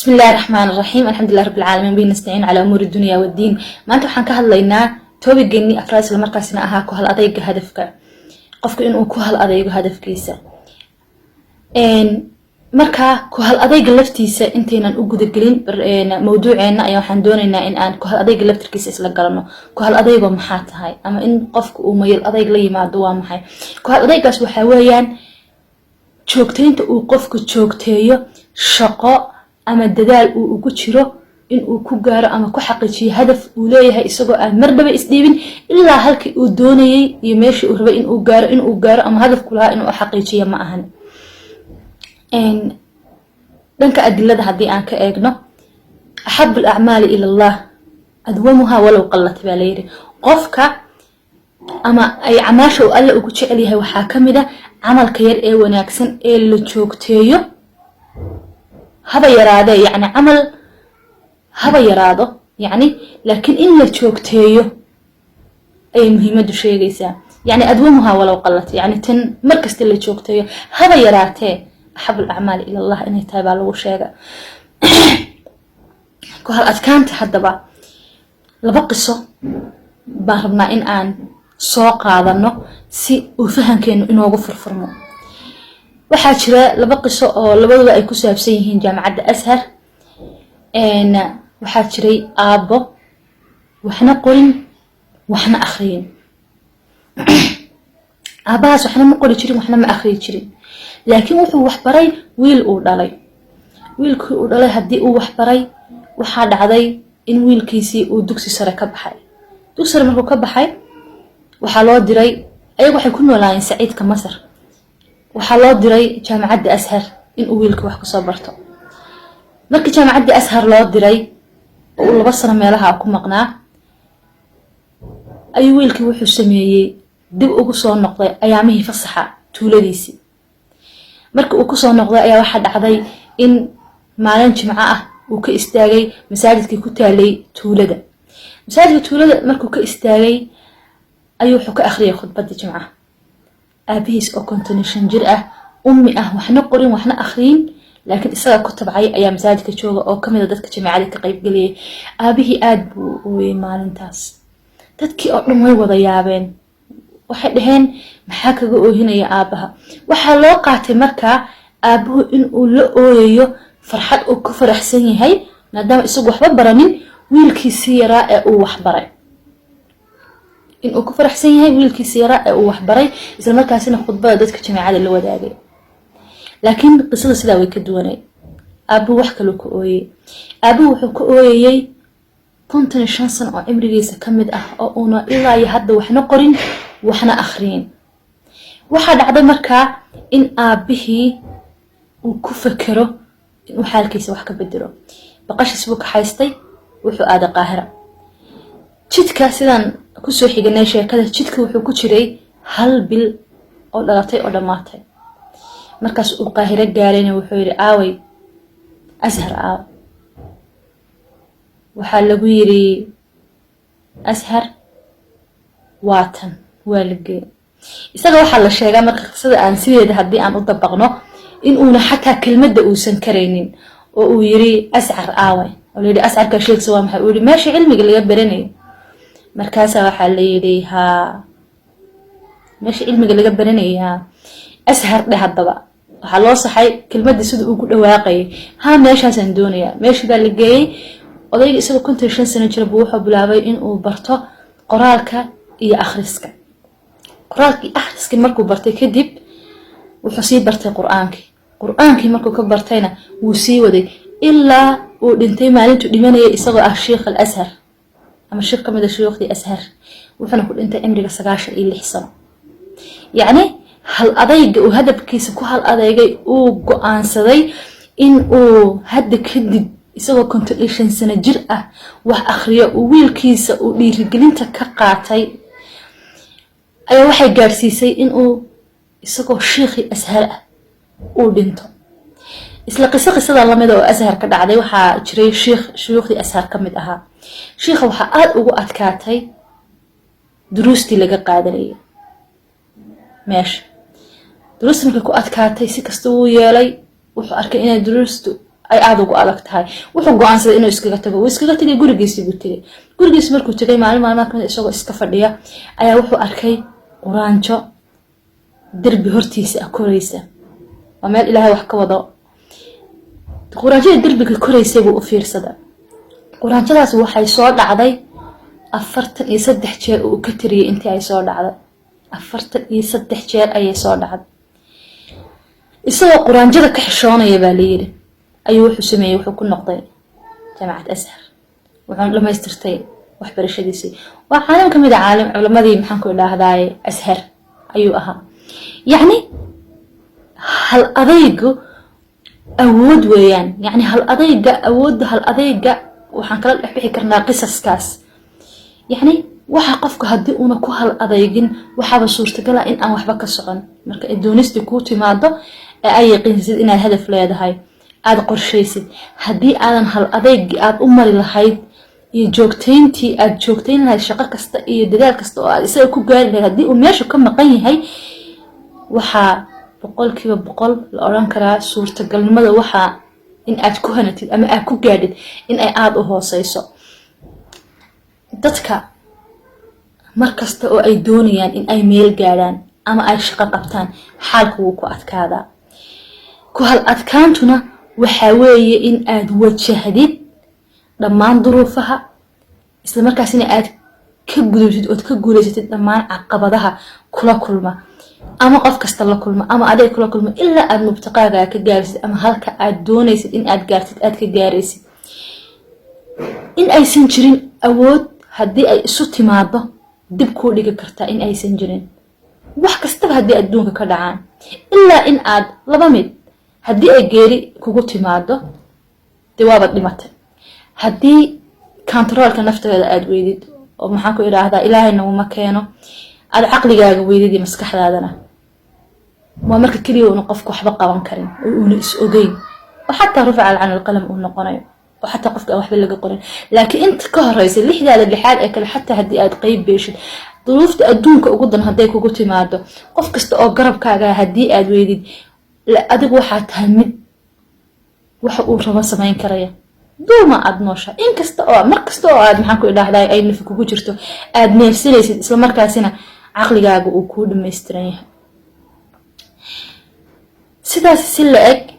بسم الله الرحمن الرحيم. الحمد لله رب العالمين، به نستعين على أمور الدنيا والدين. ما أنت وحن كهاللينا توبي جني أفراس المركز أها كهال أضيق هدفك قفك إنه كهال أضيق هدف كيسة إن مركا كهال أضيق لفتيسة أنتينا نوجد الجلين موضوعنا أيوة حندوننا إن كهال أضيق لفت كيسة سلقلنا كهال أضيق محات هاي أما إن قفك وميل أضيق لي مع دوام هاي كهال أضيق أسوأ حويان شوكتين وقفك شوكتيو شقاء ama dadaal uu ugu jiro in uu ku gaaro ama ku xaqiijiyo hadaf uu leeyahay isagoo aan marnaba isdhiibin ilaa halkii uu doonayay iyo meeshii uu rabay in uu gaaro ama hadafku lahaa in uu xaqiijiyo ma ahan dhanka adilada hadii aan ka eegno ahabbu al-a'mali ila Allah adwamuha walaw qallat balayri qofka ama ay amaasho alla ugu jecel yahay waxa kamida amalka yar ee wanaagsan ee la joogteeyo هذا يراده يعني عمل هذا يراده يعني لكن إن لتشوكتيه أي مهمة شيء جيسا يعني أدومها ولو قلت يعني تن مركز اللي تشوكتيه هذا يراته أحب الأعمال إلى الله إنه يتابع له شيء كهال أتكانت حد بقى لبقصه بهربنا إن آن سوق هذا إنه سي وفهم كأنه وقفر فرمو waxaa jira laba qiso oo labaduba ay ku saabsan yihiin jaamacadda Azhar waxaa jiray aabo waxna qorin waxna akhriyin aabahaas waxna ma qori jirin waxna ma akhriyi jirin laakiin wuxuu wax baray wiil uu dhalay wiilkii uu dhalay hadii uu wax baray waxaa dhacday in wiilkiisii uu dugsi sare ka baxay dugsi sare markuu ka baxay waxaa loo diray ayagu waxay ku noolaayeen Saciidka Masar waxaa loo diray jaamacadda Azhar in uu wiilka wax ka soo barto markii jaamacadda Azhar loo diray oo 2 sano meelaha ku maqnaa ay wiilkii wuxuu sameeyay dib ugu soo noqday ayaamihii fasaxa tuuladiisi markii uu ku soo noqday ayaa waxa dhacday in maalin jimco ah uu ka istaagay masaajidkii ku taalay tuulada masaajidka tuulada markuu ka istaagay ayuu wuxuu ka akhriyay khudbadda jimcaha أبيس أو كونتينيشن جرأة أمي وحنا قرين وحنا أخرين لكن إسرائيل كتب عي أيام مساعدة كشوغة أو كم إذا دتك جماعة قريب قلي أبيه أدب ومالنتاس دتك أقلم هاي وضيابين واحد هين محاكا جو هنا يا أبها وحلاقة مركا أبوه إن أولو فرحات أو كفر حسيني هاي ندام إسوق وحبا برانين ويلكي سيرا أو وحبرين إن أكو فرح سيني ويلكي سيراء وحبري إذا ما كاسين خطبة دتك جماعة اللي وداقي لكن قصة سلاوي كدواني أبو وحكى له كأوي أبو وحكى أوي كنت نشانسن أو عمري ليس كمد أو أنا إلا يهد وحنا قرين وحنا آخرين واحد عدد مركا إن أبيه وكفكره إنه حال كيس وحكى بدره بقاش سبوك حايستي وحو آده قاهرة jidka sidaan ku soo xignay sheekada jidka wuxuu ku jiray hal bil oo dhalatay oo dhamaatay markaas uu qaahiro gaaray wuxuu yiri aaway Azhar aaw waxa lagu yiri Azhar waatan walge isaga waxa la sheegay marka qisada aan sideeda hadii aan u dabaqno in uu xataa kelmadda uusan kareynin oo uu yiri Azhar aaway oo yiri Azhar ka sheegso waa maxay uu yiri meesha cilmiga laga baranayo markaas waxa la yiri ha meesha cilmiga laga baranaya Azhar hadaba waxa loo saxay kelmadda sida uu ku dhawaaqay ha meeshaas aan doonaya meesha la geeyay odayga isagoo 5 sano jira buu wuxuu bilaabay in uu barto qoraalka iyo akhriska qoraalka akhriska markuu bartay kadib wuxuu sii bartay quraanki markuu ka bartayna wuu sii waday ilaa uu dhintay maalintu dhimanayay isagoo ah Sheikh al-Azhar أما الشيخ كم إذا شيوخ دي أزهر وحنا كل أنت أمريكا 19 سنة يعني هل أضيق وهذا بكيس كو هل أضيق أو أنصدي إن أو هذا كذب يسوى كونتليشن سنة جرأة وأخرية وويل كيس وليرجلين تكقعتي أي واحد جارسيسي إن أو يسوى الشيخ أزهر أو بنته isla qisa la mid oo Azhar ka dhacday waxa jiray shuyuukhdi Azhar kamid aha sheekha waxa aad ugu adkaatay duruustii laga qaadanayay meesha duruustii markuu ku adkaatay si kasta uu yeelay wuxuu arkay in duruustu ay aad ugu adag tahay wuxuu go'aansaday inuu iskaga tago uu iskaga tagay gurigiisii buu tagay gurigiisii markuu tagay maalin maalmaha isagoo iska fadhiya ayaa wuxuu arkay quraanjo derbi hortiisa koraysa waa meel ilaahay wax ka wado quraanjada derbiga koraysay buu u fiirsaday quraanjadaas waxay soo dhacday 43 jeer oo ka tiriyay intii ay soo dhacday 43 jeer ayay soo dhacday isagoo quraanjada ka xishoonaya baa leeyahay ayuu wuxuu sameeyay wuxuu ku noqday jaamacad Azhar wuxuu dhamaystirtay waxbarashadiisii waa caalam kamid ah caalam culimadii maxaan ku idhaahdaa Azhar ayuu ahaa يعني هل أضيق أود ويان يعني هل أضيق أود هل أضيق وحن كلا بحكي كرنا قصص كاس يعني وحقفك هدي ونكو هل أضيقين وحاب صورة قلا إن أنا وحبك الصغن مركا الدونيستي كوتي ماضة أي قنزيد إن الهدف لا يدهاي عاد قرشيسي هدي أنا هل أضيق عاد أمري لهاي يجوكتين تي عاد جوكتين هاي الشقة كستا يدلال كستا عاد يسأل كو قال هدي ومياشو كم مقاي هاي waxaa boqolkiiba boqol la oran karaa suurtagalnimada waxa in aad ku hanatid ama aad ku gaadhid in ay aad u hooseyso dadka markasta oo ay doonayaan in ay meel gaaraan ama ay shaqo qabtaan xaalku wuu ku adkaadaa ku hal adkaantuna waxa weeye in aad wajahdid dhammaan duruufaha isla markaasina aad ka gudubtid oo ka guuleysatid dhammaan caqabadaha kula kulma ama qof kasta la kulmo ama adeeg kula kulmo ilaa aad mubtaqaaga ka gaarsid ama halka aad doonaysid in aad gaartid aad ka gaaraysid in aysan jirin awood haddii ay isu timaado dib kuu dhigi kartaa in aysan jirin wax kastaba haddii adduunka ka dhacaan ilaa in aad laba mid haddii ay geeri kugu timaado dee waabad dhimatay haddii controlka nafteeda aad weydid oo maxaan ku idhaahdaa ilaahayna uma keeno aad caqligaaga weydidii maskaxdaadana waa marka kaliya uu qofku waxba qaban karin oo uu is ogeyn oo xataa rufaca can alqalam uu noqonayo oo xataa qofka waxba laga qorin laakiin inta ka horeysa lixdaada lixaad ee kale xataa haddii aad qayb beeshid duruufta adduunka ugu dan hadday kugu timaado qof kasta oo garabkaaga haddii aad weydid adigu waxaa tahay mid waxa uu rabo samayn karaya دوما عاد نوشة إن كستأ مركستأ عاد محنكو إله هذا أي نفك وجرته عاد نفسيليس إسلا مركزنا عقلي جاء وكود مستريح سداس سلك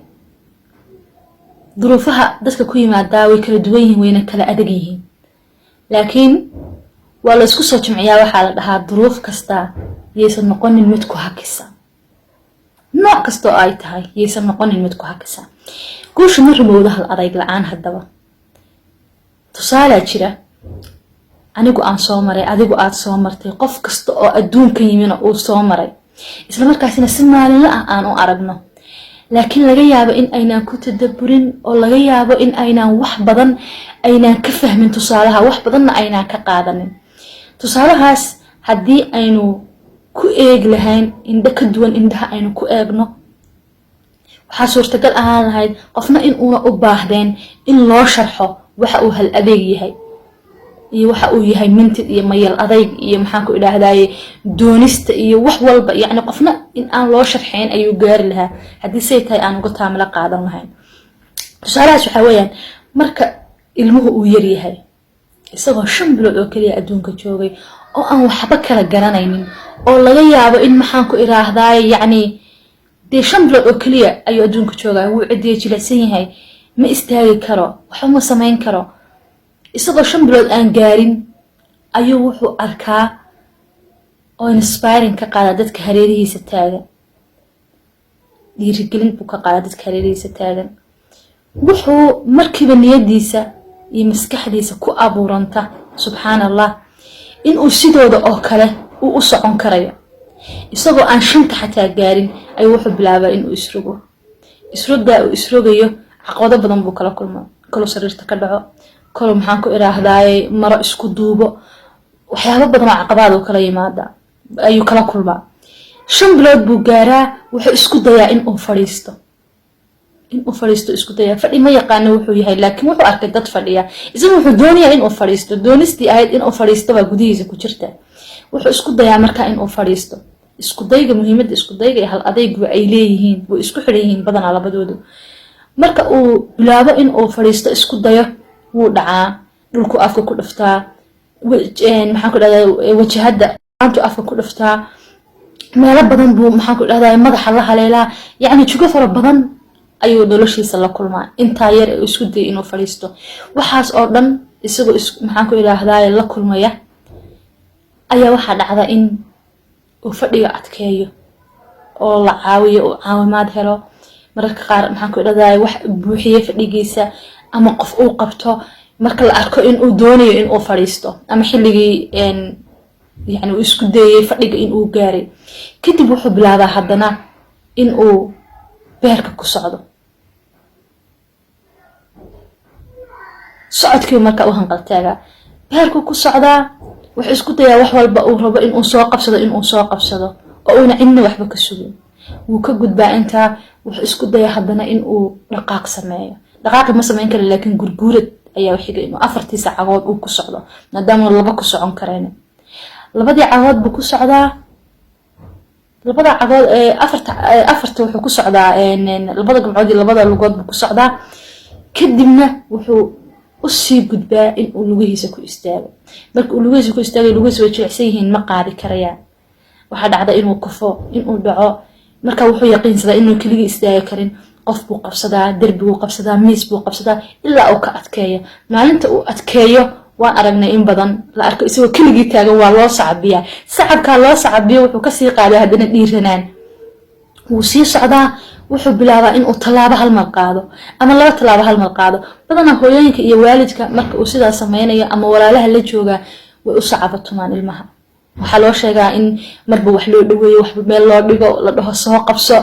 ظروفها دسك كوي مع داوي كل دويه وين كلا أدقيه لكن والله سكوسة جمعية وحالة لها ظروف كستا يسمى نقول المتكو هكسا نوع كستأ آيتها يسمى نقول المتكو هكسا كوش مر موضح الأريق لعان هالدوا تصالة جرا أنيقو آن صومري أديقو آد صومرتي قف كستو أدون كيمينا أو صومري إسلام مركاسينا سمالي لا آنو أرقنا لكن لغيابا إن أينا كتدبرين أو لغيابا إن أينا وحبضا أينا كفه من تصالها وحبضا أينا كقادن تصالهاس هدي أينو كو إيق لهين إن دا كدوان إن دها أينو كو إيقنو waxaa suurtagal ahaan lahayd qofna in uuna u baahdeen in loo sharxo waxa uu hal adeeg yahay iyo waxa uu yahay mintid iyo mayal adeeg iyo maxaan ku idhaahdaay doonista iyo wax walba yani qofna in aan loo sharxayn ayuu gaari lahaa haddii say tahay aan uga taamala qaadan lahayn tusaalahaas waxaa weeyaan marka ilmuhu uu yar yahay isagoo 5 bilood oo kaliya adduunka joogay oo aan waxba kala garanaynin oo laga yaabo in maxaan ku idhaahdaay yani دي شمبلو أكلية أيو أدونك جوغا هو عدي جلسين هاي ما استاغي كرو وحوما سمين كرو إساقو شمبلو الآن قارين أيو وحو أركا أو إنسبايرين كقالادتك هريري ستاغن دي رجلين بو كقالادتك هريري ستاغن وحو مركبا نيديسا يمسكح ديسا كو أبورانتا سبحان الله إن أسيدو دا أوكاله وأسعون كريو isagoo aan shanta xataa gaarin ayuu wuxuu bilaabay inuu isrogaa uu isrogayo caqabado badan buu kala kulmaa kolo sariirta ka dhaco kolo maxaan ku idhaahdaay maro isku duubo waxyaabo badan oo caqabad oo kala yimaada ayuu kala kulmaa 5 bilood buu gaaraa wuxuu isku dayaa inuu fadhiisto isku dayaa fadhi ma yaqaan wuxuu yahay laakiin wuxuu arkay dad fadhiya isagoo wuxuu doonayaa inuu fadhiisto doonistii ahayd inuu fadhiisto baa gudihiisa ku jirta wuxuu isku dayaa markaa inuu fadhiisto isku dayga muhiimadda isku dayga hal adaygu ay leeyihiin way isku xiran yihiin badanaa labadoodu marka uu bilaabo in uu fadhiisto isku dayo wuu dhacaa dhulku afka ku dhuftaa maxaan ku dhahdaa wajahada aantu afka ku dhuftaa meelo badan buu maxaan ku dhahdaa madaxa la haleelaa yacni jugo fara badan ayuu noloshiisa la kulmaa intaa yar ee isku day inuu fadhiisto waxaas oo dhan isagoo maxaan ku idhaahdaa la kulmaya ayaa waxaa dhacda in uu fadhiga adkeeyo oo la caawiyo oo caawimaad helo mararka qaar maxaan ku idhaahdaa wax buuxiye fadhigiisa ama qof uu qabto marka la arko in uu doonayo in uu fadhiisto ama xilligii يعني ويسكو دايي فدhiga in uu gaaray kadib wuxuu bilaabaa hadana in uu beerka ku socdo socodkii marka uu hanqaltaaga beerku ku socdaa wuxuu isku dayaa wax walba uu rabo in uu soo qabsado oo uu cidna waxba ka sugin wuu ka gudbaa inta wuxuu isku dayaa hadana in uu dhaqaaq sameeyo dhaqaaq ma sameyn karo laakiin gurguurad ayaa waxiga inuu 4 saacadood uu ku socdo maadaama laba ku socon kareen labadii cagood buu ku socdaa labada cagood afarta wuxuu ku socdaa labada gabdhood iyo labada lugood buu ku socdaa kadibna wuxuu u sii gudbaa in uu lugihiisa ku istaago marka uu lugihiisa ku istaago lugihiisa way jilicsan yihiin ma qaadi karayaan waxa dhacda inuu kufo inuu dhaco marka wuxuu yaqiinsadaa inuu kaliya istaaga karin qof buu qabsadaa darbi buu qabsadaa miis buu qabsadaa ilaa uu ka adkeeyo maalinta uu adkeeyo waan aragnay in badan la arko isagoo kaliya taagan waa loo sacabiyaa sacabka loo sacabiyo wuxuu ka sii qaaday hadana dhiiranaan wuu sii socdaa wuxuu bilaabaa in uu talaabo hal mar qaado ama laba talaabo hal mar qaado badana hooyooyinka iyo waalidka marka uu sidaa sameynayo ama walaalaha la jooga way u sacabatumaan ilmaha waxa loo sheegaa in marba wax loo dhaweeyo wax meel loo dhigo la dhaho soo qabso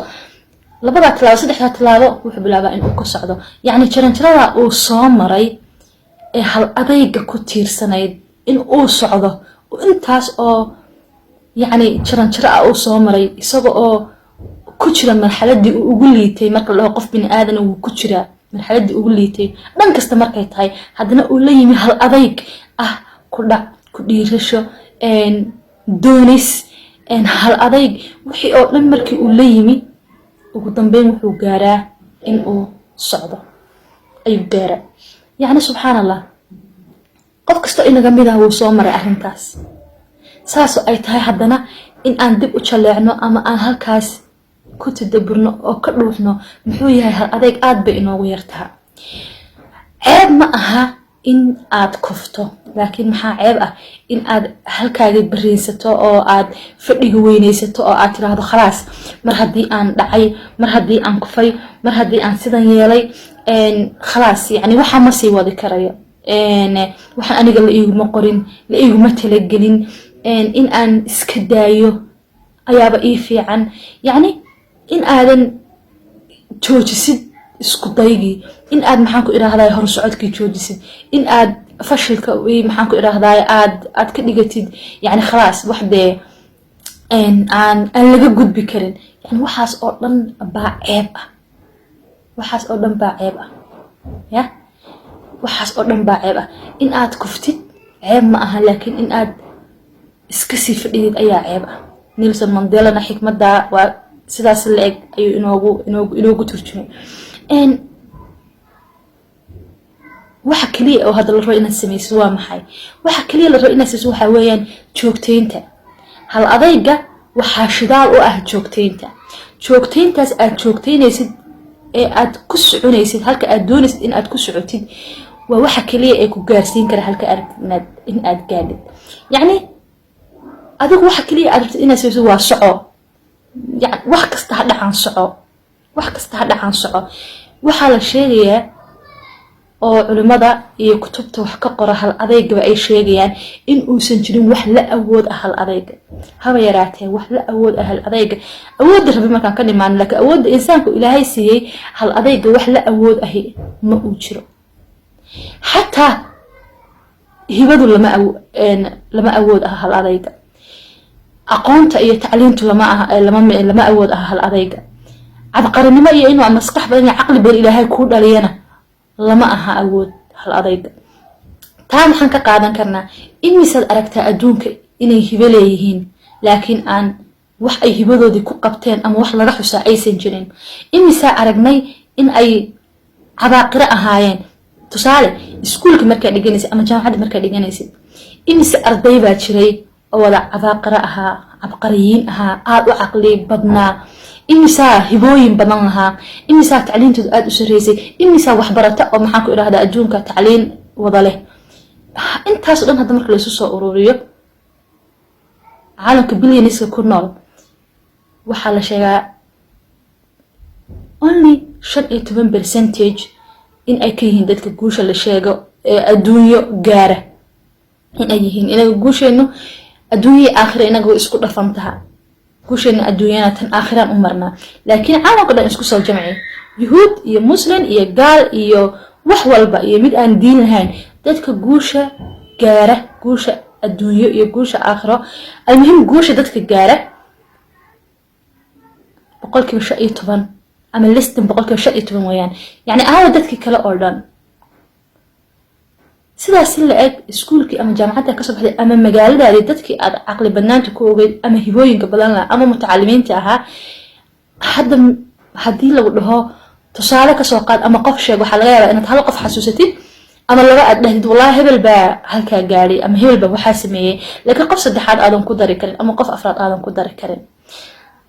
labada talaabo saddexda talaabo wuxuu bilaabaa in uu ka socdo yacni jaranjarada uu soo maray hal adayga ku tiirsanayd in uu socdo intaas oo yacni jaranjaro ah uu soo maray isaga oo ku jira marxaladii uu ugu liitay marka la qof bini aadan uu ku jira marxaladii ugu liitay dhan kasta markay tahay hadana uu la yimi hal adayg ah ku dhac ku dhiirasho doonis hal adayg wixii oo dhan markii uu la yimi ugu dambeyn wuxuu gaaraa in uu socdo ayuu gaaraa يعني سبحان الله قف كستو إنغا ميدا هو سو مري أرنتاس ساسو أي تاي حدنا إن أن دب أجلعنو أما أن هالكاس كنت دبرنو أو كروحنو محو يهي هال أديك آد بإنو ويرتها عيب ما أها إن آد كفتو لكن محا عيب إن آد هالكاس برينستو أو آد فردي وينيستو أو آد تراهدو خلاص مرهدي أن دعي مرهدي أن كفي مرهدي أن سيدان يلي خلاص يعني waxa ma sii wadi karayo waxaan aniga la iigu ma qorin la iigu ma talagelin in aan iska daayo ayaaba ii fiican yani in aadan joojisid isku daygi in aad maxaan ku iraahdaa hor socodkii joojisid in aad fashilka maxaan ku iraahdaa aad ka dhigatid yani خلاص waxde aan laga gudbi karin yani waxaas oo dhan baa ceeb ah waxaas oo dhan baa ceeb ah ya waxaas oo dhan baa ceeb ah in aad kuftid ceeb ma aha laakiin in aad iska sii fadhidid ayaa ceeb ah Nelson Mandela na xikmada waa sidaas la eg ayuu inoogu turjumay waxa kaliya oo hadda la rabo inaad sameyso waa maxay waxa kaliya la rabo inaad sameyso waxa weeyaan joogteynta hal adayga waxa shidaal u ah joogteyntaas aad joogteynaysid ee aad ku soconaysid halka aad doonaysid in aad ku socotid waa waxa kaliya ee ku gaarsiin kara halka in aad gaadid yani adigu waxa kaliya aad rabtid inaad sameyso waa soco yani wax kasta ha dhacan soco waxa la sheegayaa oo culimada iyo kutubta wax ka qora hal adayga ay sheegayaan in uusan jirin wax la awood ah hal adayga haba yaraatee wax la awood ah hal adayga awood rabbi markaan ka dhimaan laakiin awoodda insaanku ilaahay siiyay hal adayga wax la awood ah ma uu jiro hatta hibadu lama awood ah hal adayga aqoonta iyo tacliintu lama awood ah hal adayga cabqarinimo iyo inuu maskax badan iyo caqli badan ilaahay ku dhaliyana lama aha awood hal adayga taa maxaan ka qaadan karnaa in misaad aragtaa adduunka inay hibo leeyihiin laakiin aan wax ay hibadoodii ku qabteen ama wax laga xusaa aysan jirin in misaa aragnay in ay cabaaqira ahaayeen tusaale iskuulka markaa dhiganaysid ama jaamacadda markaa dhiganaysid imise arday baa jiray oo wada cabaaqira ahaa cabqariyiin ahaa aad u caqli badnaa imisaa hibooyin badan lahaa imisaa tacliintooda aad u sareysay imisaa waxbarata oo maxaan ku idhahdaa adduunka tacliin wada leh intaas oo dhan hadda marka laysu soo ururiyo caalamka billioniska ku nool waxaa la sheegaa only 15% in ay ka yihiin dadka guusha la sheego ee adduunyo gaara in ay yihiin inaga guusheenu adduunyo aakhira inaga way isku dhafantaha guusheena adduunyana tan aakhiraan u marnaa laakiin caalamka dhan isku soo jamci yuhuud iyo muslim iyo gaal iyo wax walba iyo mid aan diin lahayn dadka guusha gaara guusha adduunyo iyo guusha aakhiro almuhim guusha dadka gaara 15% ama listan 15% weeyaan yani aawa dadkii kale oo dhan sidaas la eg iskuulkii ama jaamacadda ka soo baxday ama magaaladaadii dadkii aad caqli badnaanta ku ogeyd ama hibooyinka badan lahaa ama mutacalimiinta ahaa hadda haddii lagu dhaho tusaale ka soo qaad ama qof sheeg waxaa laga yaabaa inaad hal qof xasuusatid ama laba aad dhahdid wallahi hebel baa halkaa gaadhay ama hebel baa waxaa sameeyey laakiin qof saddexaad aadan ku dari karin ama qof afraad aadan ku dari karin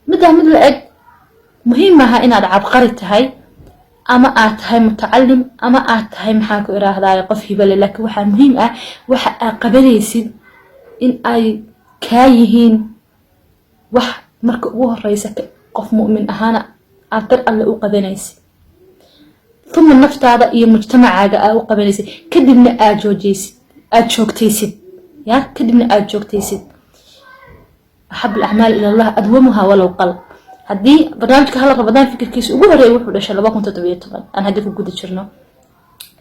mid la eg muhiim aha inaad cabqari tahay ama aad tahay mutacalim ama aad tahay maxaan ku iraahdaa qof hibale laakiin waxaa muhiim ah waxa aad qabanaysid in ay kaa yihiin wax marka ugu horeysa qof mu'min ahaana aad dar alle u qabanaysid ثم naftaada iyo mujtamacaaga aad u qabanaysid kadibna aad joogtaysid ya kadibna aad joogtaysid أحب الأعمال إلى الله أدومها ولو قل هدي برنامجك هلا رمضان فكر كيس وقول هري وحول أشياء لباكم تطبيق طبعا أنا هديك وجود الشرنا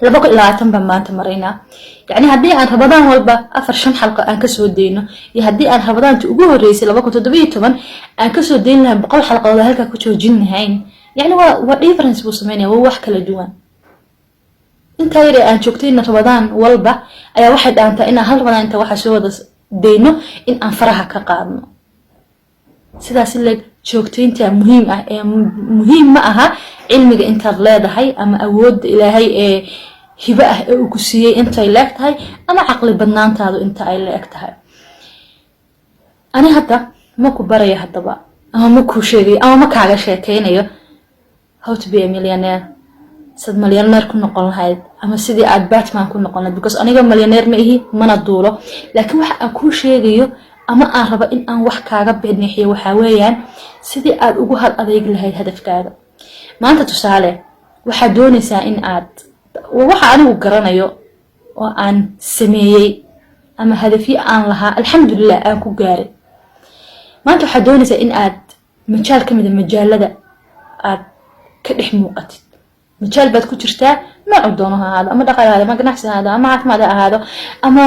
لباكم إلى عتم بما أنت مرينا يعني هدي عن رمضان والبا أفر شن حلقة أن كسر الدين يهدي عن رمضان تقول هري لباكم تطبيق طبعا أن كسر الدين لهم بقول حلقة ولا هلك كتشو جن هين يعني هو difference بوسميني هو وحكة لجوان أنت يري أن شوكتين رمضان والبا أي واحد أنت إن هل رمضان أنت واحد شو دينه إن أنفرها كقادنا sidaas leg joogteynta muhiim ah ee muhiim ma aha cilmiga intaad leedahay ama awoodda ilaahay ee hiba ah ee uu ku siiyey intay leegtahay ama caqli badnaantaadu inta ay leegtahay ani hadda ma ku baraya haddaba ama ma ku sheegay ama ma kaaga sheekeynayo how to be a millionaire sad millionaire ku noqon lahayd ama sidii aad Batman ku noqon lahayd because aniga millionaire ma ihi mana duulo laakiin waxa aan ku sheegayo ama aan raba in aan wax kaaga beenxiyo waxa weeyaan sidii aad ugu hal adeeg lahayd hadafkaaga maanta tusaale waxa doonaysaa in aad waxa anigu garanayo oo aan sameeyay ama hadafii aan lahaa alxamdulillah aan ku gaaray maanta waxa doonaysaa in aad majaal kamid ah majaalada aad ka dhex muuqatid majaal baad ku jirtaa nooc doonaha ahaado ama dhaqaalaha ama ganacsiga ama caafimaad ahaado ama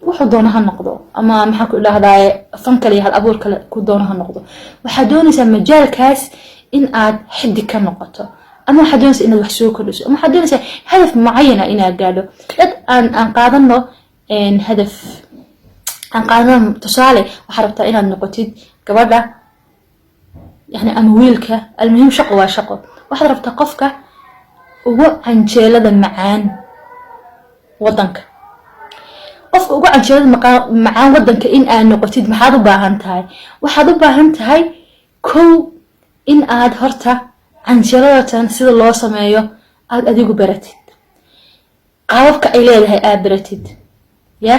wuxuu doonaha noqdo ama maxaa ku ilaahdaaye fan kale hal abuur kale ku doonaha noqdo waxa doonaysaa majaalkaas in aad xiddi ka noqoto ama waxa doonaysaa inaad wax soo kordhiso ama waxa doonaysaa hadaf mucayan inaad gaadho dad aan qaadano hadaf aan qaadano tusaale waxa rabtaa inaad noqotid gabadha yani ama wiilka almuhiim shaqo waa shaqo waxa rabtaa qofka ugu canjeelada macaan wadanka qofka ugu canjeelada macaan wadanka in aad noqotid maxaad u baahan tahay waxaad u baahan tahay kow in aad horta canjeeladatan sida loo sameeyo aad adigu baratid qaababka ay leedahay aad baratid ya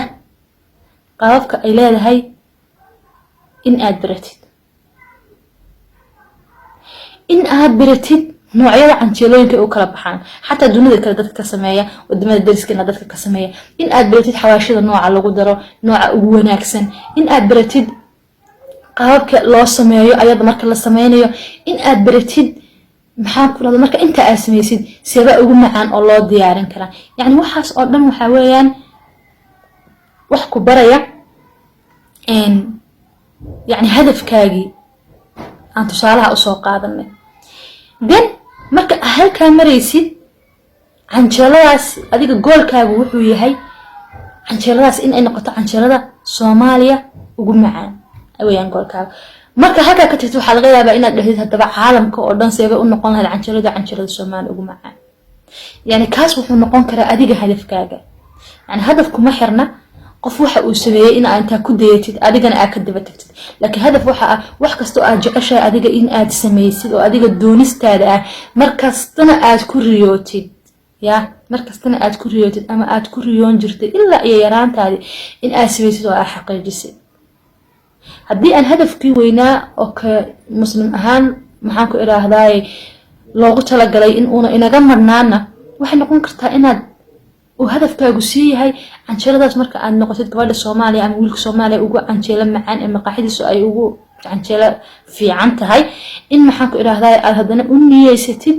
qaababka ay leedahay in aad baratid in aad baratid noocyada canjeelooyinka u kala baxaan xataa dunida kale dadka ka sameeya wadamada dariskana dadka ka sameeya in aad baratid xawaashida nooca lagu daro nooca ugu wanaagsan in aad baratid qaababka loo sameeyo ayada marka la sameynayo in aad baratid maxaa ku raado marka inta aad sameysid sida ugu macaan oo loo diyaarin kara yani waxaas oo dhan waxa weeyaan wax ku baraya yani hadafkaagi aan tusaalaha u soo qaadanay then marka halka maraysid canjeeladaas adiga goolkaagu wuxuu yahay canjeeladaas in ay noqoto canjeelada Soomaaliya ugu macaan ayaan goolkaaga marka halka ka tagto waxa laga yaabaa inaad dhahdid hadaba caalamka oo dhan seeba u noqon lahayd canjeelada Soomaaliya ugu macaan يعني كاس وحو نقون كرا أديق هدف كاغا يعني هدف كما حرنا qof waxa uu sameeyay in aad inta ku dayatid adigana aad ka daba tagtid laakiin hadaf waxa wax kasto aad jeceshay adiga in aad sameeysid oo adiga doonistaada ah markastana aad ku riyootid markastana aad ku riyootid ama aad ku riyoon jirtay ilaa iyo yaraantaadi in aad sameeysid oo aad xaqiijisid haddii aan hadafkii weynaa oo ka muslim ahaan maxaan ku iraahdaa loogu talagalay in uuna inaga marnaana waxay noqon kartaa inaad وهدف كاغوسي هاي عنشلداس marka aad noqotid gabadha Soomaaliya ama wiilka Soomaaliya ugu canjeela macaan ee maqaaxidiisu ay ugu canjeela fiican tahay in maxaan ku iraahdaa aad hadana u niyeysatid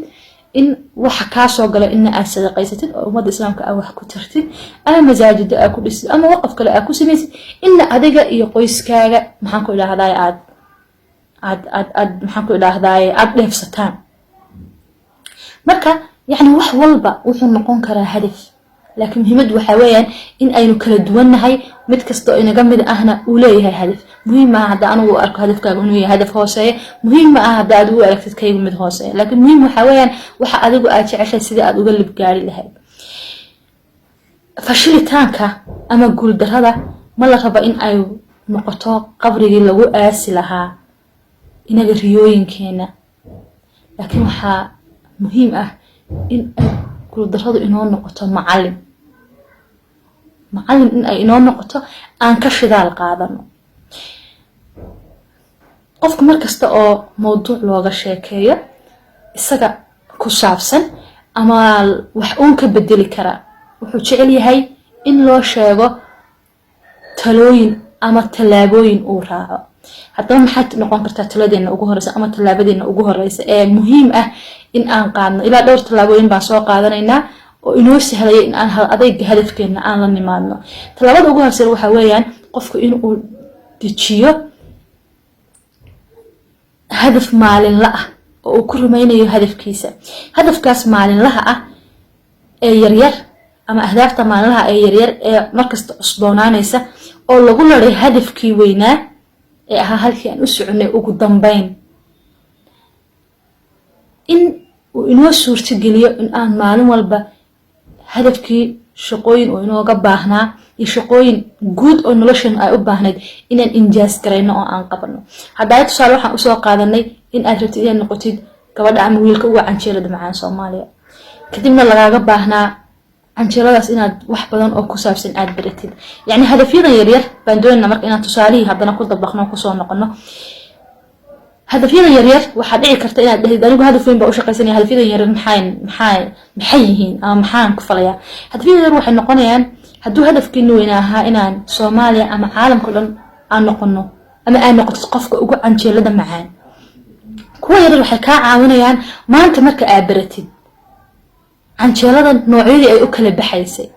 in waxa ka soo gala in aad sadaqaysatid oo ummadda islaamka aad wax ku tartid ama masaajid aad ku dhisid ama waqf kale aad ku sameeysid in adiga iyo qoyskaaga maxaan ku iraahdaa aad maxaan ku iraahdaa aad dheefsataan marka yani wax walba wuxuu noqon karaa hadaf لكن مهمد وحويان إن أينو كلا دوانهاي مد كستو إنا جمد أهنا أوليه هدف مهم هذا أنا وأرك هدف كأنه هدف هوسية مهم هذا أدو أرك تتكيف مد هوسية لكن مهم وحويان وح أدو أتش عشان سيدا أدو قلب جاري لهاي فشيل تانكا أما قول در هذا ما لا خبا إن أيو نقطة قبري لو أسلها إنا جريوين كينا لكن وح مهم إن كل دراسة إنه نقطة معلم إن إنه نقطة عن كشف ذا القاعدة قف مركز تأو موضوع لغة شيكية السجع كشافسن أما وحقون كبدل كرا وحشيلي هاي إن لو شيء تلوين أما تلابوين أوراها حتى ما حد نقول كرت تلادين أوجه رئيس أما تلابدين أوجه رئيس مهم إن أنقذنا إلى دور تلابوين بسوا قادنا وإنه سهل إن أنها أضيق هدف كنا أنا نمانو تلابد أوجه رئيس وحويان قفك إنه تشيو هدف مال لا وكل ما يني هدف كيسة هدف كاس مال لها يرير أما أهداف تمال لها يرير مركز أصبعنا نيسة أو لقول له هدف كي وينه halkii aan u soconay ugu dambeyn in uu inoo suurto geliyo in aan maalin walba hadafkii shaqooyin oo inooga baahnaa iyo shaqooyin guud oo noloshan ay u baahnayd inaan injaas gareyno oo aan qabano hadda tusaale waxaan u soo qaadanay in aad rabtid inaad noqotid gabadha ama wiilka ugu canjeelada macaan Soomaaliya kadibna lagaaga baahnaa canjeeladaas inaad wax badan oo ku saabsan aad baratid yani hadafyadan yaryar baan doonayna marka inaan tusaalihi haddana ku dabaqno ku soo noqono hadafyadan yaryar waxa dhici karta inaad dhahid anigu hadaf weyn baa u shaqaysanaya hadafyadan yaryar maxay yihiin ama maxaan ku falayaa hadafyadan yaryar waxay noqonayaan hadduu hadafkiinu weyn ahaa inaan Soomaaliya ama caalamka dhan aan noqono ama aan noqotid qofka ugu canjeelada macaan kuwa yaryar waxay ka caawinayaan maanta marka aad baratid canjeelada noocyadii ay u kala baxaysay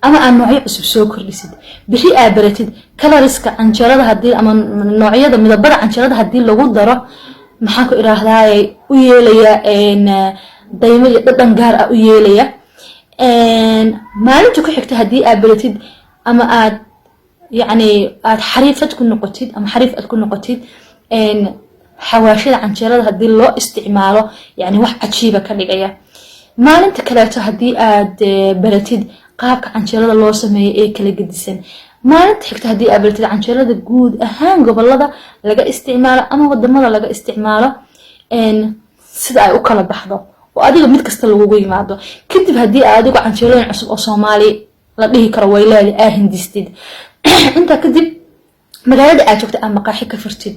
ama aan noocyo cusub soo kordhisid bixi aad baratid colorska canjeelada hadii ama noocyada midabada canjeelada hadii lagu daro maxaan ku iraahdaa u yeelaya daymo iyo dhadhan gaar ah u yeelaya maalinta ku xigta hadii aad baratid ama aad yani aad xariifad ku noqotid ama xariif aad ku noqotid xawaashida canjeelada hadii loo isticmaalo yani wax cajiiba ka dhigaya maalinta kaleeto hadii aad baratid qaabka canjeelada loo sameeyo ee kala gedisan maalinta xigta hadii aad baratid canjeelada guud ahaan gobolada laga isticmaalo ama wadamada laga isticmaalo sida ay u kala baxdo oo adiga mid kasta lagu yimaado kadib hadii aad adigu canjeelooyin cusub oo Soomaali la dhihi karo way leedahay hindistid inta kadib magaalada aad joogto ama maqaaxi ka furtid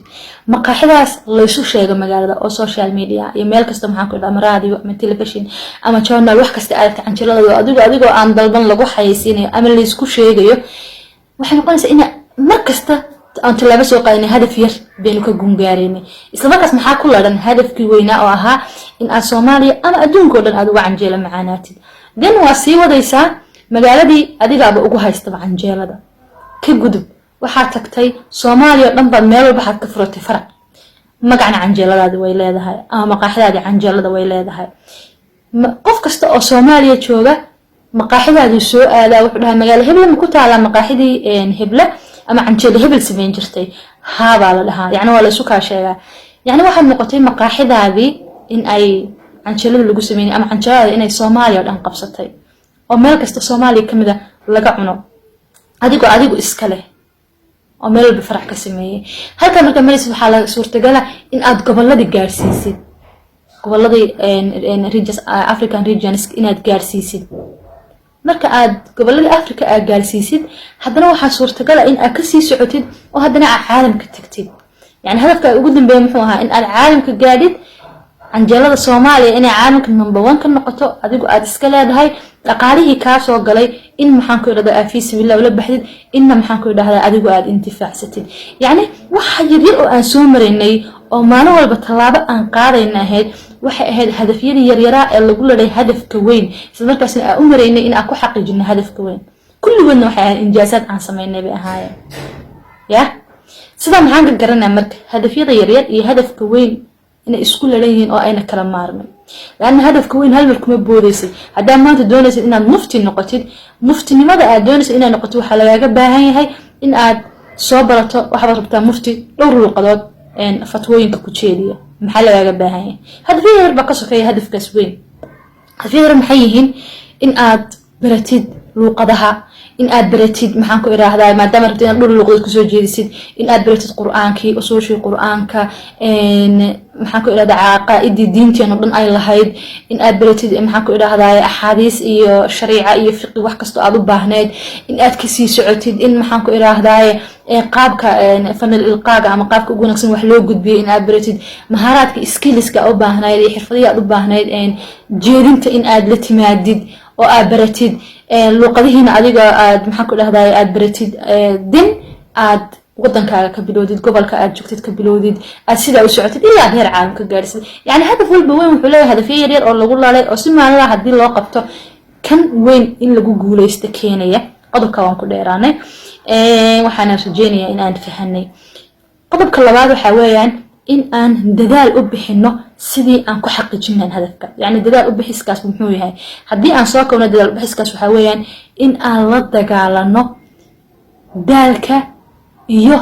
maqaaxidaas la isu sheego magaalada oo social media iyo meel kasta maxaan ku dhamaa radio ama television ama journal wax kasta aad canjeelada adigo aan dalban lagu xayeysiinayo ama la isku sheegayo waxay noqonaysaa in mar kasta aan talaabo soo qaadnay hadaf yar baynu ka gungaareenay isla markaas maxaa ku ladan hadafkii weynaa oo ahaa in aan Soomaaliya ama adduunka oo dhan aad uga canjeelo macaanaatid dan waa sii wadaysaa magaaladii adigaaba ugu haysta canjeelada ka gudub waxaad tagtay Soomaaliya dhan baad meel walba ka furatay farac magacna canjeeladaadi way leedahay ama maqaaxidaadi canjeelada way leedahay qof kasta oo Soomaaliya jooga maqaaxidaadi soo aadaa wuxuu dhahay magaalo hebel ma ku taala maqaaxidii hebla ama canjeelo hebel sameyn jirtay haaba la dhahaa yani waa la isu ka sheegaa yani waxaad noqotay maqaaxidaadi in ay canjeelada lagu sameeyay ama canjeelada inay Soomaaliya oo dhan qabsatay oo meel kasta Soomaaliya kamid ah laga cuno adigu iska leh oo meel walba farax ka sameeyay halka marka maris waxa la suurtagal ah in aad gobolada gaarsiisid goboladii regions African regions inaad gaarsiisid marka aad gobolada Afrika aad gaarsiisid haddana waxa suurtagal ah in aad ka sii socotid oo haddana aad caalamka tagtid يعني هدفك ugu dambeeyay muxuu ahaa in aad caalamka gaadid canjeelada Soomaaliya inay caalamka number 1 ka noqoto adigu aad iska leedahay dhaqaalihii ka soo galay in maxaan ku yiraahdaa afiis bilaa wala baxdid in maxaan ku yiraahdaa adigu aad intifaacsatid yani waxa yar oo aan soo mareynay oo maalin walba talaabo aan qaadaynahay waxay ahayd hadafyadii yar ee lagu leeyahay hadafka weyn isla markaasna aan u mareynay in aan ku xaqiijino hadafka weyn kulligoodna waxay ahayd injaasaad aan sameynay bay ahaayeen ya sida maxaan ka garanaa marka hadafyada yar iyo hadafka weyn inay isku leeyihiin oo ayna kala maarmin laana hadafka weyn hal mar kuma boodaysid hadaa maanta doonaysid inaad mufti noqotid muftinimada aad doonaysid inaad noqoto waxa lagaaga baahan yahay in aad soo barato waxa aad rabtaa mufti dhowr luqadood fatwooyinka ku jeediya maxaa lagaaga baahan yahay hadafyada yar baa ka sokeeya hadafkaas weyn hadafyada yar maxay yihiin in aad baratid luqadaha in aad baratid maxaan ku iraahdaa maadaama rabtid inaad dhul luqad ku soo jeedisid in aad baratid quraankii usuushii quraanka maxaan ku iraahdaa qaa'idii diinteena dhan ay lahayd in aad baratid maxaan ku iraahdaa ahadiis iyo shariica iyo fiqh wax kasto aad u baahneed in aad ka sii socotid in maxaan ku iraahdaa qaabka fanal ilqaaga ama qaabka ugu wanaagsan wax loo gudbiyo in aad baratid maharaadka skillska u baahneed iyo xirfadaha aad u baahneed jeedinta in aad la timaadid oo aad baratid luqadihiina adiga aad maxaan ku dhahdaa aad baratid din aad wadankaaga ka bilowdid gobolka aad joogtid ka bilowdid aad sida u socotid ilaa heer caalam ka gaarsid yani hadaf walba weyn wuxuu leeyahay hadafyo yar oo lagu laalay oo si maalinlaha hadii loo qabto kan weyn in lagu guuleysto keenaya qodobka waan ku dheeraanay waxaan rajeynayaa in aan fahanay qodobka labaad waxa weeyaan in aan dadaal u bixino sidii aan ku xaqiijinay hadafka yani dadaal u bixiskaas muxuu yahay hadii aan soo koobno dadaal u bixiskaas waxa weeyaan in aan la dagaalano daalka iyo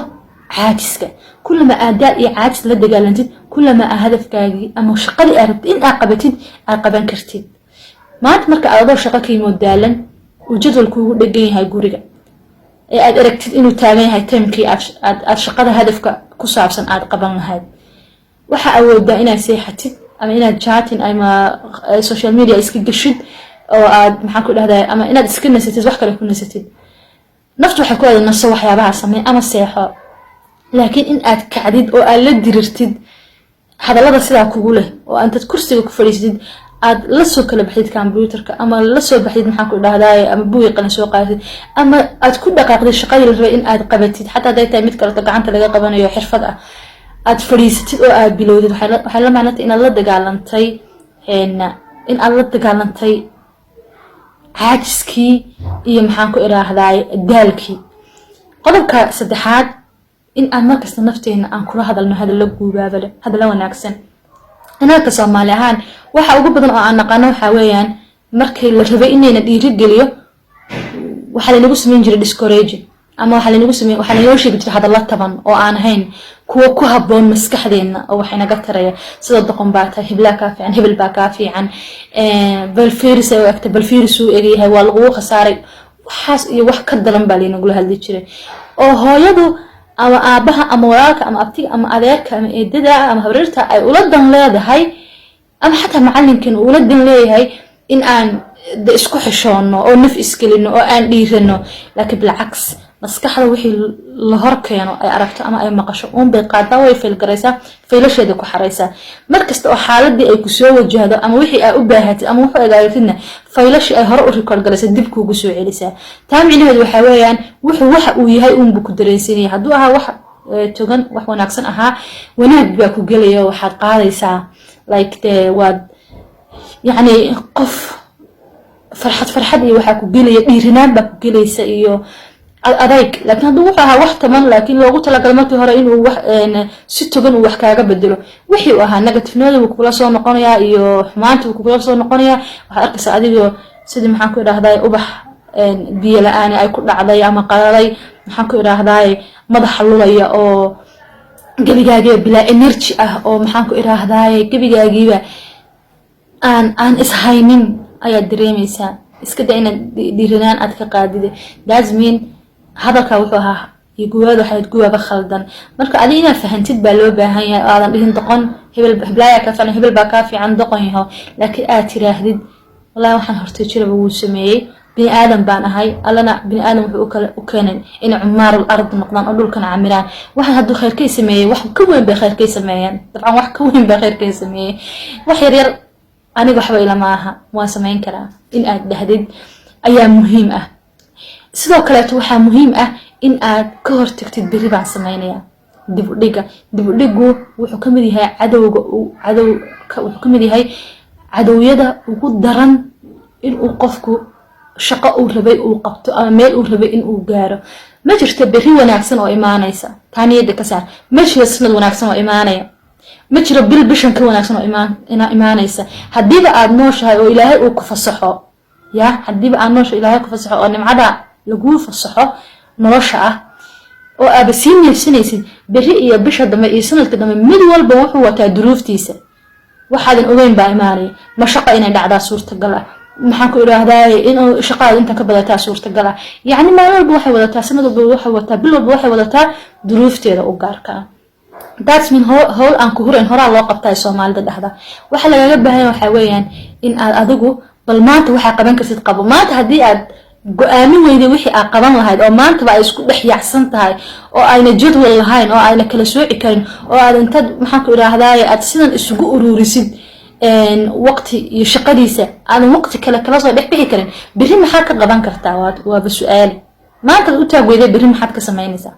caajiska kullama aad daal iyo caajis la dagaalantid kullama hadafkaagi ama shaqadii aad rabtid in aad qabatid aad qaban kartid maanta marka aad shaqo ka yimid daalan oo jadwalkuugu dhagan yahay guriga ee aad aragtid inuu taagan yahay timekii aad shaqada hadafka ku saabsan aad qaban lahayd waxa awoodaa inaad seexatid ama inaad chatting ama social media iska gashid oo aad maxaan ku dhahdaa ama inaad iska nasatid wax kale ku nasatid naftu waxa ku aad naso waxyaabaha samee ama seexo laakiin in aad kacdid oo aad la dirirtid hadallada sidaa kugu leh oo aad kursiga ku fadhiisid aad la soo kala baxid computerka ama la soo baxid maxaan ku dhahdaa ama buuqi qalin soo qaadid ama aad ku dhaqaaqday shaqadii la rabay in aad qabatid xataa haday tahay mid kale gacanta laga qabanayo xirfad ah aad fadhiisatid oo aad bilowdid waxay la macnaheeyaa in aad la dagaalantay in aad la dagaalantay caajiskii iyo maxaan ku iraahdaa daalkii qodobka saddexaad in aan markasta nafteena aan kula hadalno hadallo guubaaba leh hadallo wanaagsan inaka Soomaali ahaan waxa ugu badan oo aan naqaano waxa weeyaan markii la rabay inayna dhiiri geliyo waxa la nagu sameyn jiray discourage ama waxa la nagu sameeyay waxa la sheegi jiray hadallo taban oo aan ahayn kuwa ku haboon maskaxdeena oo waxay naga taraya sida doqon baa tahay hiblaa ka fiican hebel baa ka fiican bal fiiris oo agta bal fiiris uu eegyahay waa lagu khasaaray waxaas iyo wax ka dalan baa leena gula hadli jiray oo hooyadu ama aabaha ama walaalka ama abtiga ama adeerka ama eedada ama habrarta ay ula dan leedahay ama xataa macalinkan uu la dan leeyahay in aan isku xishoono oo naf iskelino oo aan dhiirano laakiin bilcaks maskaxda wixii la hor keeno ay aragto ama ay maqasho bay qaadaa way feel garaysaa feelasheeda ku xaraysaa markasta oo xaaladii ay ku soo wajahdo ama wixii ay u baahatid ama wuxuu agaartidna feelashi ay hore u record galaysaa dib kuugu soo celisaa taa micnaheedu waxa weeyaan waxa uu yahay buu ku dareensanyahay hadduu ahaa wax togan wax wanaagsan ahaa wanaag baa ku gelaya waxaad qaadaysaa like waad yani qof farxad iyo waxa ku gelaya dhiirinaan baa ku gelaysa iyo adayg laakiin hadduu wuxuu ahaa wax taman laakiin loogu talagalay markii hore inuu wax si togan uu wax kaaga bedelo wixii uu ahaa negative uu kula soo noqonayaa iyo xumaanta uu kula soo noqonayaa waxa arkaysaa adigoo sidii maxaan ku iraahdaa ubax biyo la'aan ay ku dhacday ama qalalay maxaan ku iraahdaa madax lulaya oo gabigaaga bila energy ah oo maxaan ku iraahdaa gabigaagiiba aan ishaynin ayaa dareemaysaa iska day inaad dhiiranaan aad ka qaadide that's mean hadalka wuxuu ahaa iyo guwaad waxaad guwaaba khaldan marka adiga inaad fahantid baa loo baahan yahay oo aadan dhihin doqon heblaaya ka fiican hebel baa ka fiican doqon yahow laakiin aad tiraahdid wallahi waxaan hortay jiraba wuu sameeyey bini aadam baan ahay allana bini aadam wuxuu u keenay in cumaarul ard noqdaan oo dhulkan camiraan waxaan hadduu khayrkay sameeyey wax ka weyn bay khayrkay sameeyeen dabcan wax ka weyn bay khayrkay sameeyey wax yar aniga waxba ila maaha waan sameyn karaa in aad dhahdid ayaa muhiim ah sidoo kale waxaa muhiim ah in aad ka hortagtid bari baan sameynaya dib u dhigu wuxuu ka mid yahay wuxuu ka mid yahay cadowyada ugu daran in uu qofku shaqo uu rabay uu qabto ama meel uu rabay in uu gaaro ma jirto bari wanaagsan oo imaanaysa taaniyada ka saar ma jiro sanad wanaagsan oo imaanaya ma jiro bil bishan ka wanaagsan oo imaanaysa hadiiba aad nooshahay oo ilaahay uu ku fasaxo hadiiba aad nooshahay ilaahay ku fasaxo oo nimcada lagu fasaxo nolosha ah oo aad sii neefsanaysid bari iyo bisha dambe iyo sanadka dambe mid walba wuxuu wataa duruuftiisa waxaadan ogeyn baa imaanaya ma shaqo inay dhacdaa suurtagal ah maxaan ku iraahdaa in shaqada inta ka badataa suurtagal ah yani maalin walba waxay wadataa sanad walba waxay wadataa bil walba waxay wadataa duruufteeda u gaarka ah that's mean howl aan ku hurayn horaa loo qabtay Soomaalida dhaxda waxa lagaga baahan waxa weeyaan in aad adigu bal maanta waxa qaban kartid qabo maanta hadii aad go'aamin weyday wixii aad qaban lahayd oo maanta ba ay isku dhaxyaacsan tahay oo ayna jadwal lahayn oo ayna kala sooci karin oo aad inta maxaan ku iraahdaa aad sidan isugu ururisid waqti iyo shaqadiisa aan waqti kala soo dhixbixi karin bari maxaa ka qaban kartaa waa su'aal maanta u taagweyday bari maxaad ka sameynaysaa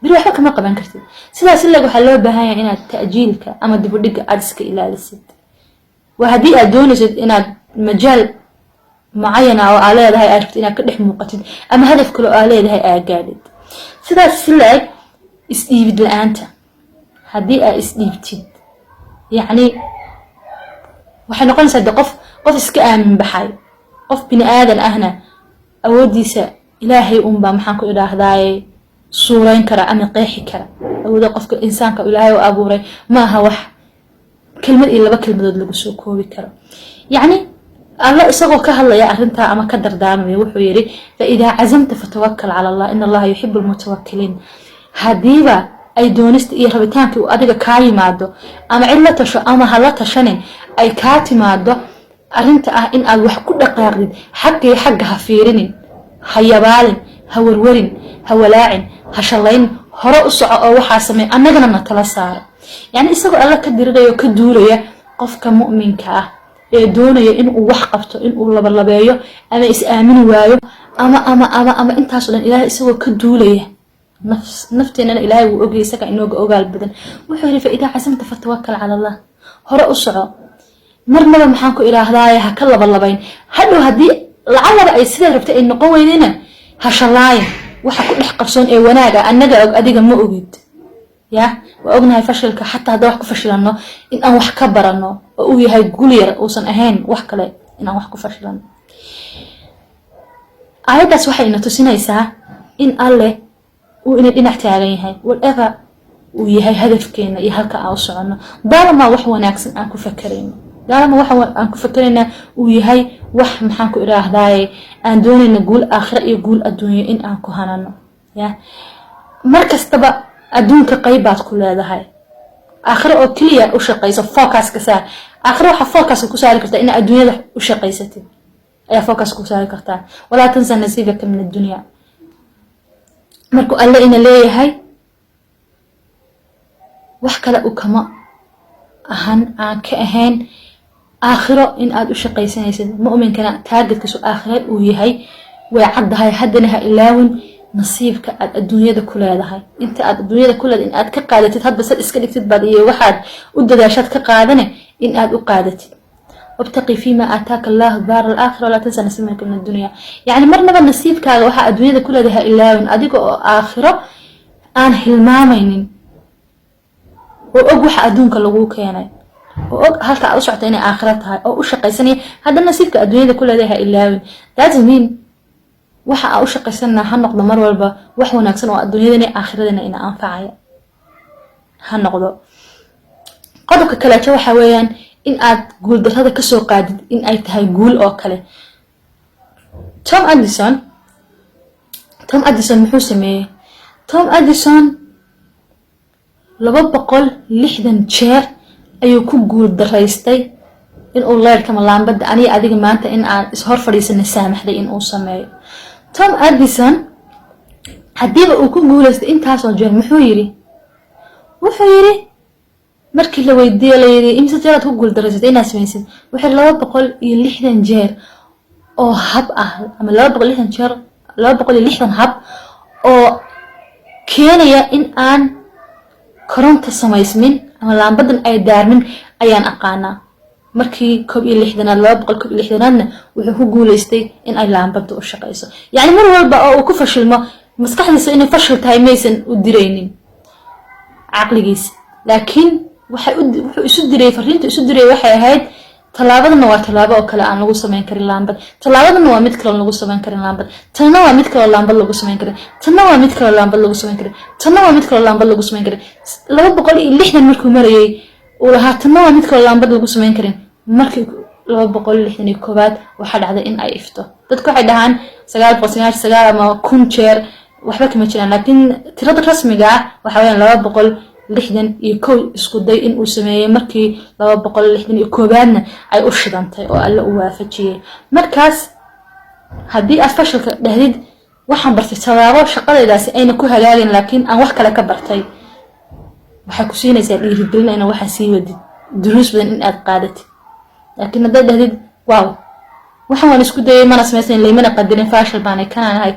bari waxa kama qaban kartid sidaas ilaa waxa loo baahan yahay inaad ta'jiilka ama dib u dhiga aad iska ilaalisid waa hadii aad doonaysid inaad majaal معينة أو على هاي عرفت إنك كده موقتين أما هدف كله على هاي أجادد سيدا سلاك استيبد الآنت هدي استيبتد يعني وحنا قلنا صدق قف إسكام بحي قف بني آدم أهنا أودي سا إلهي أمبا محاكو إله ذاي صورين كرا أمي قيحي كرا أودي قف إنسان كإلهي وأبوري ما هوح كلمة إلا بكلمة لقصو كوبي كرا يعني الله إسقوا كهلا يا أرنتا أما كدر دامي وحويري فإذا عزمت فتوكل على الله إن الله يحب المتوكلين هديبا أي دونست إيه ربيتانك وأديك كاي مادو أما علة شو أما هلا شنين أي كاتي مادو أرنتا إن الوح كل قاعد حق هفيرين هيبالين هورورين هولاعين هشلين هراء الصعاء أو حاسمين أنا جنا نتلصار يعني إسقوا الله كدير ده كدورية قفك مؤمن كاه doonaya in uu wax qabto in uu labayo ama is aamin waayo ama intaas oo dhan ilaahay isagoo ka duulaya nafteena ilaahay uu ogay isaga inooga ogaal badan wuxuu yiri fa idaa casamta fatawakkal ala allah hore u soco marnaba maxaan ku iraahdaa ha ka labayn hadhow hadii lacalaba ay sida rabtay in noqon weydina ha shalaay waxa ku dhex qarsoon ee wanaaga annaga adiga ma ogid يا وأغنى فشلك حتى هذا وحكو فشلنا إن أنا وحكا برنا وأوي هاي قولير وصن أهين وحكا لي إن أنا وحكو فشلنا عايدة سوحي إنه تسينا يسا إن الله وإن احتاجين هاي والأغا ويهاي هدف كينا يهلك أوسعنا دالما وحوى ناكسن أنكو فكرين دالما وحوى أنكو فكرين ويهاي وح محانكو إراه داي أن دوني نقول آخر يقول الدنيا إن أنكو هانانا يا مركز تبا adduunka qaybaad ku leedahay aakhiro oo kaliya u shaqeyso focus ka saar aakhiro waxa focus ku saari kartaa in adduunyada u shaqeysatid ayaa focus ku saari kartaa wala tansa nasiibaka min addunya markuu alla ina leeyahay wax kale u kama aan ka ahayn aakhiro in aad u shaqeysanaysid mu'minkana targetkiisu aakhiro uu yahay way caddahay haddana ha ilaawin نصيبك الدنيا ده كلها هاي أنت الدنيا ده كلها إن أدك قادتي هاد بس إسكال يكتب بعد إيه واحد ودداشات كقادنة إن أد قادتي وابتقي فيما آتاك الله دار الآخرة ولا تنسى نصيبك من الدنيا يعني مرنا بالنصيبك واحد الدنيا ده كلها ده إلا وإن أديك آخرة أن هالمامين وأجوح أدونك لغوك يعني هل تعرفش عتاني آخرتها أو وش قيسني هذا النصيبك الدنيا ده كلها ده إلا وإن لازم مين waxa aan u shaqeysana ha noqdo mar walba wax wanaagsan oo adduunyadana aakhiradeena anfacaya ha noqdo qodobka kale waxa weeyaan in aad guul darrada ka soo qaadid in ay tahay guul oo kale. Tom Addison muxuu sameeyay? Tom Addison 260 jeer ayuu ku guul daraystay in uu leerka laambada aniga adiga maanta in aan is hor fadhiisana saamaxday in uu sameeyo. Tom Addison hadiiba uu ku guuleystay intaas oo jeer wuxuu yiri markii la weydiiyay la yiri imisa jeer aad ku guul daraysatay inaad samaysid wixii 260 jeer oo hab ah ama 260 hab oo keenaya in aan koronto samaysmin ama laambadan ay daarmin ayaan aqaanaa. markii 260 wuxuu ku guuleystay in ay laambadu u shaqeyso. yani mar walba oo uu ku fashilmo maskaxdiisa inay fashil tahay maysan u direynin aqligiisa, laakiin wuxuu isu diray fariinta isu diray waxay ahayd talaabadana waa talaabo oo kale aan lagu sameyn karin laambad, talaabadana waa mid kale lagu sameyn karin laambad, tanna waa mid kale laambad lagu sameyn karin, tanna waa mid kale laambad lagu sameyn karin, tanna waa mid kale laambad lagu sameyn karin. 260 markuu marayay uu lahaa tanna waa mid kale laambad lagu sameyn karin. markii 261 waxa dhacday in ay ifto. dadku waxay dhahaan 999 ama 1000 jeer waxba kama jiraan, laakiin tirada rasmiga ah waxa weeyaan 261 isku day in uu sameeyay markii 261 ay u shidantay oo alla u waafajiyay. markaas hadii aad fashilka dhahdid waxaan bartay talaabo shaqadaydaasi ayna ku hagaagin laakiin aan wax kale ka bartay, waxa ku siinaysaa dhiirigelin in waxa sii wadid duruus badan in aad qaadatid. laakiin hadii dhahdid waaw waxaan isku dayay mana sameeyay leeymana qadarin fashil baan ay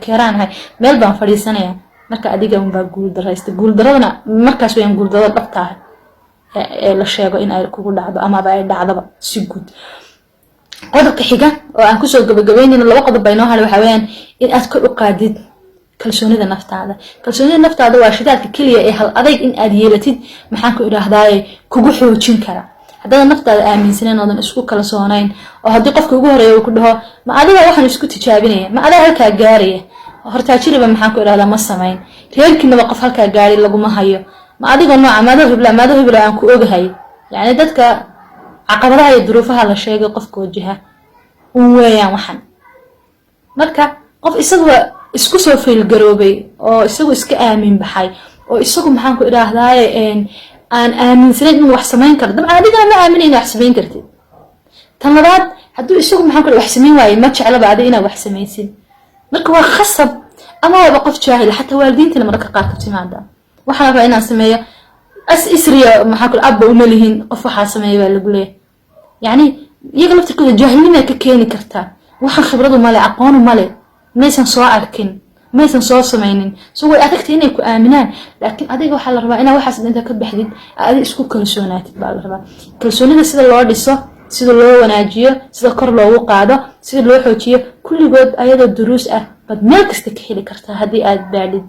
keenahay meel baan fadhiisanaya, marka adiga un baa guul daraystay. guul daradana markaas weeyaan guul darada dhabta ah ee la sheego in ay kugu dhacdo ama ay dhacdaba si guud. qodobka xiga oo aan ku soo gabagabeynayno 2 qodob bayno hal waxa weeyaan in aad kor u qaadid kalsoonida naftaada. kalsoonida naftaada waa shidaalka kaliya ee hal adayg in aad yeelatid maxaan ku iraahdaa kugu xoojin kara. haddii naftaada aaminsaneen oo isku kalsoonayn oo hadii qofka ugu horeeyo uu ku dhaho ma adiga waxaan isku tijaabinaya ma adiga halka gaaraya horta jiriba maxaan ku iraahdaa ma sameyn reerkiina qof halka gaari laguma hayo ma adiga nooca maado aan ku ogahay. yani dadka caqabadaha iyo duruufaha la sheegay qofka wajaha uu weeyaan waxan. marka qof isagu isku soo feel garoobay oo isagu iska aamin baxay oo isagu maxaan ku iraahdaa aan aaminsaneyn in wax sameyn karo dabcan adiga ma aaminay in wax sameyn kartid. tan labaad haduu isagu maxaan ku wax sameyn waayay ma jecla baad inaad wax sameysid. marka waa khasab ama waa qof jaahil xataa waalidiinta marka qaar ka timaada waxa la inaan sameeyo isriya maxaa ku abba uma lihin qof waxa sameeyo waa lagu leeyahay. yani iyaga laftirkooda jaahilnimo ka keeni kartaa waxa khibradu ma leh aqoon ma leh maysan soo arkin maysan soo sameynin soo way adagtay inay ku aaminaan. laakiin adiga waxa la rabaa inaad waxaas inta ka baxdid aad isku kalsoonaatid baa la rabaa. kalsoonida sida loo dhiso sida loo wanaajiyo sida kor loogu qaado sida loo xoojiyo kulligood ayadoo duruus ah bad meel kasta ka heli kartaa hadii aad baadid.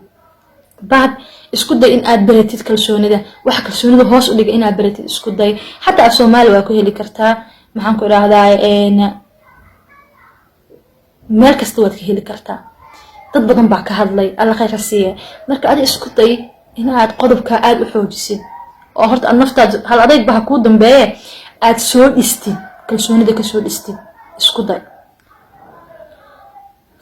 baad isku day in aad baratid kalsoonida waxa kalsoonida hoos u dhig in aad baratid isku day xataa Soomaali waa ku heli kartaa maxaan ku iraahdaa meel kasta waad ka heli kartaa. dad badan baa ka hadlay alla khayr siiya. marka aad isku day in aad qodobka aad u xoojisid oo horta naftaada hal adayg baa ku dambeeyay aad soo dhistid kalsoonida ka soo dhistid isku day.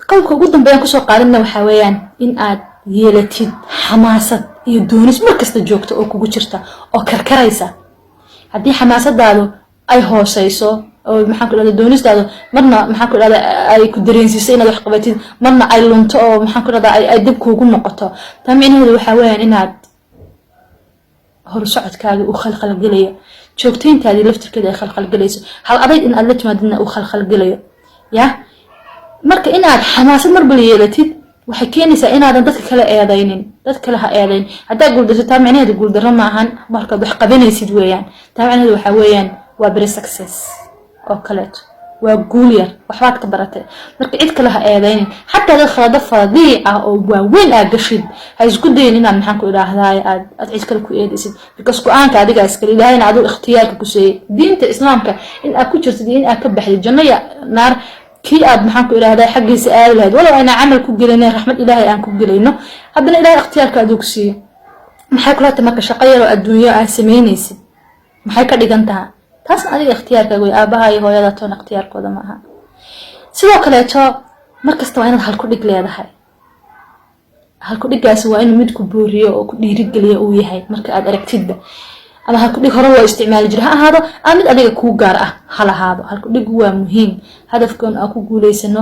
qodobka ugu dambeeya ku soo qaadana waxa weeyaan in aad yeelatid xamaasad iyo doonis markasta joogto oo kugu jirta oo karkaraysa. hadii xamaasadaadu ay hooseyso oo maxaan ku iraahdaa doonistaadu marna maxaan ku iraahdaa ay ku dareensiisay inaad wax qabatid marna ay lunto oo maxaan ku iraahdaa ay dib kuugu noqoto taamicnaheedu waxa weeyaan inaad hor socodkaaga u khalkhal galayo joogteyntaadii laftirkeeda ay khalkhal galayso hal adeeg in aad la timaadina u khalkhal galayo ya. marka inaad xamaasad marba yeelatid waxay keenaysaa inaadan dadka kale eedaynin dad kale ha eedayn. hadaa guuldarto taamicnaheedu guuldaro ma ahan marka wax qabanaysid weeyaan taamicnaheedu waxa weeyaan waa very success oo kaleeto waa guul yar waxbaad ka baratay. marka cid kale ha eedaynin xataa dad khalad fadii ah oo waaweyn aad gashid ha isku dayin inaad maxaan ku iraahdaa aad cid kale ku eedaysid because go'aanka adiga iska ilaahayna aad ikhtiyaarka ku seeyay diinta islaamka in aad ku jirtid in aad ka baxdid janno ya naar kii aad maxaan ku iraahdaa xaqiisa aad lahayd walaal ayna amal ku gelinay raxmad ilaahay aan ku gelayno haddana ilaahay ikhtiyaarka aad ku siiyo. maxay kula tahay marka shaqo yar oo adduunyo aad sameynaysid maxay ka dhigan tahay taasna adiga ikhtiyaarkaaga way aabaha iyo hooyada toona ikhtiyaarkooda ma aha sidoo kaleeto markasta waa inaad hal ku dhig leedahay hal ku dhigaas waa inuu mid ku booriyo oo ku dhiirigeliyo uu yahay marka aad aragtidba ama hal ku dhig hore loo isticmaali jiray ha ahaado ama mid adiga ku gaar ah hal ahaado hal ku dhig waa muhiim hadafkan aan ku guuleysano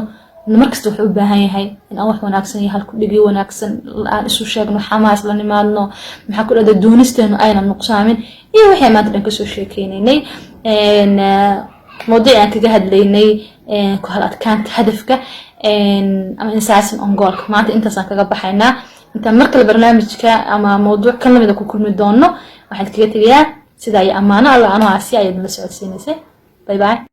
markasta wuxuu u baahan yahay in aan wax wanaagsan iyo hal ku dhig wanaagsan aan isu sheegno xamaas la nimaadno maxaa ku dhada doonisteenu ayna nuqsaamin iyo wixii maanta dhan ka soo sheekeynay mowduucan kaga hadlaynay ku hal adkaanta hadafka ama insaasin on goolka maanta intaasaan kaga baxaynaa intaan markale barnaamijka ama mowduuc kan lamida ku kulmi doono waxaan kaga tegayaa sidaa iyo ammaano alla anoo aasiya ayaad la socodsiinaysay bye bye